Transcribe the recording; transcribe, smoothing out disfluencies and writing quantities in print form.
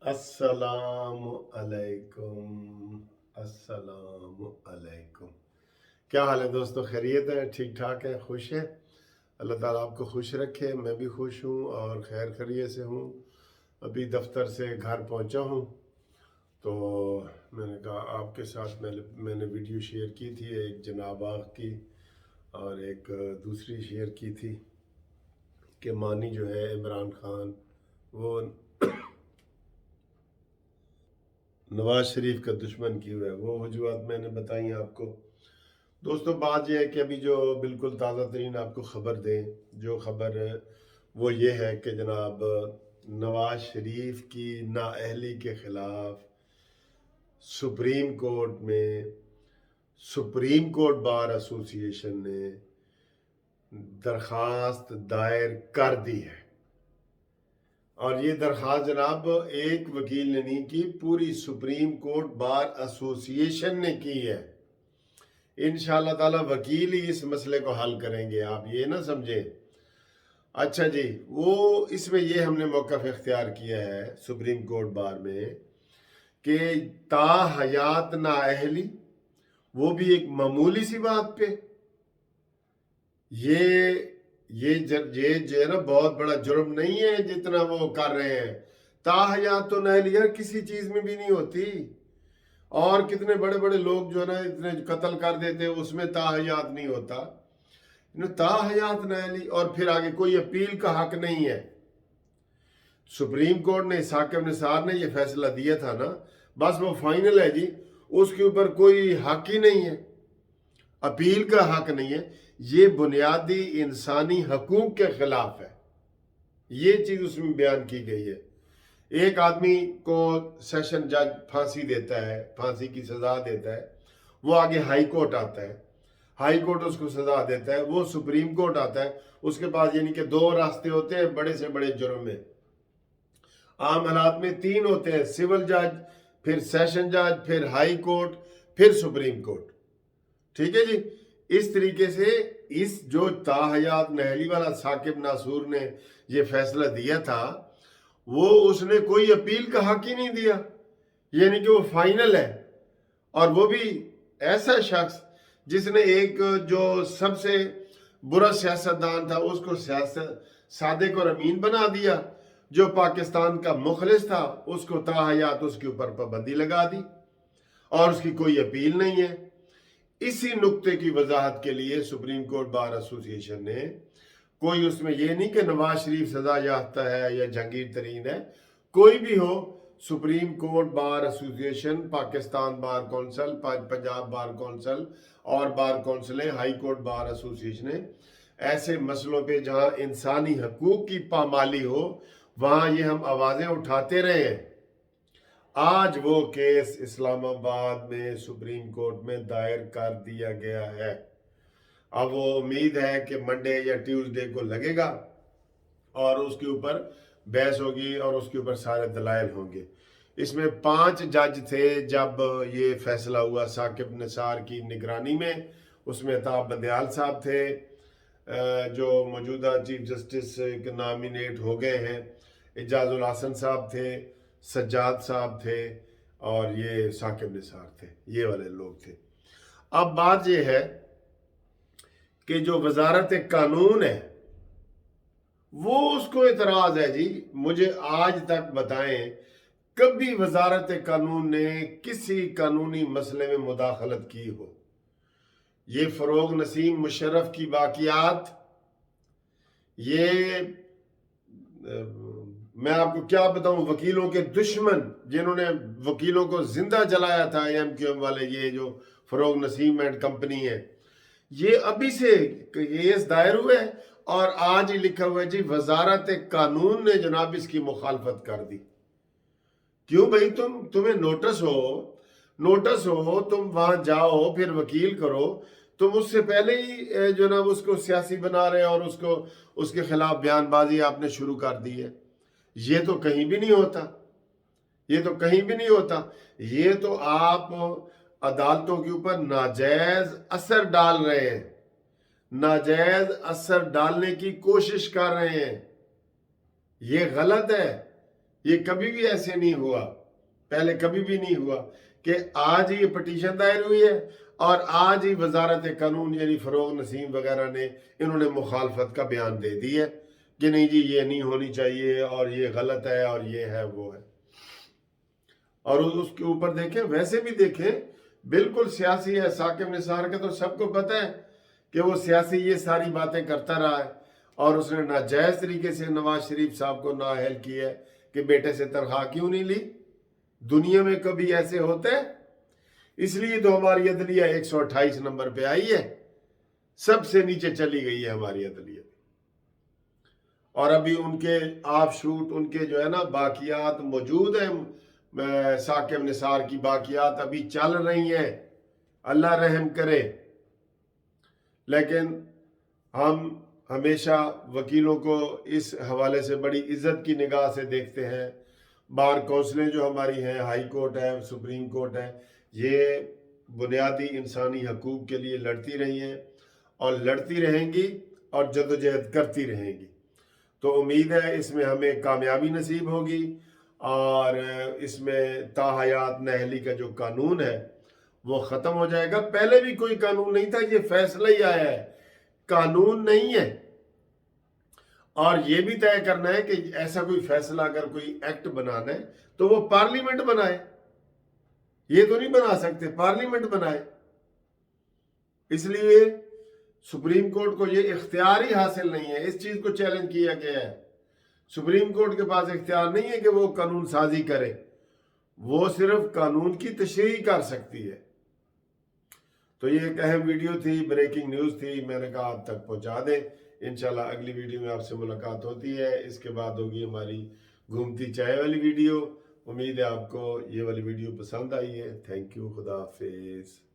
अस्सलाम अलैकुम। अस्सलाम अलैकुम। क्या हाल है दोस्तों? खैरियत है? ठीक ठाक है? खुश है? अल्लाह ताला आपको खुश रखे। मैं भी खुश हूँ और खैर खैरियत से हूँ। अभी दफ्तर से घर पहुँचा हूँ तो मैंने कहा आपके साथ मैंने वीडियो शेयर की थी, एक जनाब आग की और एक दूसरी शेयर की थी कि मानी जो है इमरान खान वो नवाज शरीफ का दुश्मन क्यों है, वो वजूहत मैंने बताई आपको। दोस्तों बात यह है कि अभी जो बिल्कुल ताज़ा तरीन आपको ख़बर दें, जो ख़बर वो ये है कि जनाब नवाज शरीफ की नाअहली के ख़िलाफ़ सुप्रीम कोर्ट में सुप्रीम कोर्ट बार एसोसिएशन ने दरख्वास्त दायर कर दी है। और ये दरख्वास्त जनाब एक वकील ने नहीं की, पूरी सुप्रीम कोर्ट बार एसोसिएशन ने की है। इंशाअल्लाह ताला वकील ही इस मसले को हल करेंगे, आप ये ना समझें। अच्छा जी, वो इसमें ये हमने मौक़िफ़ इख्तियार किया है सुप्रीम कोर्ट बार में कि ताहयात नाअहली, वो भी एक मामूली सी बात पे ये जो है ना बहुत बड़ा जुर्म नहीं है जितना वो कर रहे हैं। ताहयात तो नाअहली हर किसी चीज़ में भी नहीं होती, और कितने बड़े बड़े लोग जो है ना इतने कत्ल कर देते हैं, उसमें ताहयात नहीं होता। ताहयात नाअहली, और फिर आगे कोई अपील का हक नहीं है। सुप्रीम कोर्ट ने साकिब निसार ने ये फैसला दिया था ना, बस वो फाइनल है जी, उसके ऊपर कोई हक ही नहीं है, अपील का हक नहीं है। ये बुनियादी इंसानी हकूक के खिलाफ है, ये चीज़ उसमें बयान की गई है। एक आदमी को सेशन जज फांसी देता है, फांसी की सज़ा देता है, वो आगे हाई कोर्ट आता है, हाई कोर्ट उसको सज़ा देता है, वो सुप्रीम कोर्ट आता है, उसके पास यानी कि दो रास्ते होते हैं बड़े से बड़े जुर्म में। आम हालात में तीन होते हैं, सिविल जज, फिर सेशन जज, फिर हाई कोर्ट, फिर सुप्रीम कोर्ट। ठीक है जी। इस तरीके से इस जो ताहयात नाअहली वाला साकिब नासूर ने ये फैसला दिया था, वो उसने कोई अपील का हक ही नहीं दिया, यानी कि वो फाइनल है। और वो भी ऐसा शख्स जिसने एक जो सबसे बुरा सियासतदान था उसको सियासत सादिक और अमीन बना दिया, जो पाकिस्तान का मुखलिस था उसको ताहयात उसके ऊपर पाबंदी लगा दी और उसकी कोई अपील नहीं है। इसी नुक्ते की वजाहत के लिए सुप्रीम कोर्ट बार एसोसिएशन ने, कोई उसमें ये नहीं कि नवाज शरीफ सजा याफ्ता है या जहांगीर तरीन है, कोई भी हो, supreme court bar association, Pakistan bar council, Punjab bar council और बार कौंसिलें, हाई कोर्ट बार एसोसिएशन, ऐसे मसलों पे जहां इंसानी हकूक की पामाली हो वहां ये हम आवाज़ें उठाते रहे हैं। आज वो केस इस्लामाबाद में सुप्रीम कोर्ट में दायर कर दिया गया है। अब वो उम्मीद है कि मंडे या ट्यूसडे को लगेगा और उसके ऊपर बहस होगी और उसके ऊपर सारे दलाइल होंगे। इसमें 5 जज थे जब ये फैसला हुआ साकिब निसार की निगरानी में। उसमें अताब बंदयाल साहब थे जो मौजूदा चीफ जस्टिस के नामिनेट हो गए हैं, एजाजुल हसन साहब थे, सज्जाद साहब थे और ये साकिब निसार थे, ये वाले लोग थे। अब बात ये है कि जो वजारत कानून है वो उसको इतराज है जी। मुझे आज तक बताएं कभी वजारत कानून ने किसी कानूनी मसले में मुदाखलत की हो? ये फरोग नसीम मुशर्रफ की वाक़ियात, ये मैं आपको क्या बताऊं, वकीलों के दुश्मन जिन्होंने वकीलों को जिंदा जलाया था एमक्यूएम वाले, ये जो फरोग नसीम एंड कंपनी है, ये अभी से केस दायर हुए और आज ही लिखा हुआ है जी वजारत कानून ने जनाब इसकी मुखालफत कर दी। क्यों भाई? तुम्हें नोटिस हो, तुम वहां जाओ, फिर वकील करो। तुम उससे पहले ही जो ना उसको सियासी बना रहे और उसको उसके खिलाफ बयानबाजी आपने शुरू कर दी है। ये तो कहीं भी नहीं होता, ये तो कहीं भी नहीं होता। ये तो आप अदालतों के ऊपर नाजायज असर डाल रहे हैं, नाजायज असर डालने की कोशिश कर रहे हैं। ये गलत है, یہ کبھی بھی ایسے نہیں ہوا، پہلے کبھی بھی نہیں ہوا کہ آج یہ پٹیشن دائر ہوئی ہے اور آج ہی وزارت قانون یعنی فروغ نسیم وغیرہ نے انہوں نے مخالفت کا بیان دے دی ہے کہ نہیں جی یہ نہیں ہونی چاہیے اور یہ غلط ہے اور یہ ہے وہ ہے۔ اور اس کے اوپر دیکھیں، ویسے بھی دیکھیں بالکل سیاسی ہے۔ ثاقب نثار کا تو سب کو پتہ ہے کہ وہ سیاسی یہ ساری باتیں کرتا رہا ہے اور اس نے ناجائز طریقے سے نواز شریف صاحب کو نااہل کیا ہے کہ بیٹے سے تنخواہ کیوں نہیں لی۔ دنیا میں کبھی ایسے ہوتے ہیں؟ اس لیے تو ہماری عدلیہ 128 نمبر پہ آئی ہے، سب سے نیچے چلی گئی ہے ہماری عدلیہ۔ اور ابھی ان کے آف شوٹ، ان کے جو ہے نا باقیات موجود ہیں، ثاقب نثار کی باقیات ابھی چل رہی ہیں، اللہ رحم کرے۔ لیکن ہم ہمیشہ وکیلوں کو اس حوالے سے بڑی عزت کی نگاہ سے دیکھتے ہیں۔ بار کونسلیں جو ہماری ہیں، ہائی کورٹ ہے، سپریم کورٹ ہے، یہ بنیادی انسانی حقوق کے لیے لڑتی رہی ہیں اور لڑتی رہیں گی اور جدوجہد کرتی رہیں گی۔ تو امید ہے اس میں ہمیں کامیابی نصیب ہوگی اور اس میں تاحیات نااہلی کا جو قانون ہے وہ ختم ہو جائے گا۔ پہلے بھی کوئی قانون نہیں تھا، یہ فیصلہ ہی آیا ہے، قانون نہیں ہے۔ اور یہ بھی طے کرنا ہے کہ ایسا کوئی فیصلہ اگر کوئی ایکٹ بنانا ہے تو وہ پارلیمنٹ بنائے، یہ تو نہیں بنا سکتے، پارلیمنٹ بنائے۔ اس لیے سپریم کورٹ کو یہ اختیار ہی حاصل نہیں ہے، اس چیز کو چیلنج کیا گیا ہے۔ سپریم کورٹ کے پاس اختیار نہیں ہے کہ وہ قانون سازی کرے، وہ صرف قانون کی تشریح کر سکتی ہے۔ تو یہ ایک اہم ویڈیو تھی، بریکنگ نیوز تھی، میں نے کہا آپ تک پہنچا دیں۔ انشاءاللہ اگلی ویڈیو میں آپ سے ملاقات ہوتی ہے، اس کے بعد ہوگی ہماری گھومتی چائے والی ویڈیو۔ امید ہے آپ کو یہ والی ویڈیو پسند آئی ہے۔ تھینک یو، خدا حافظ۔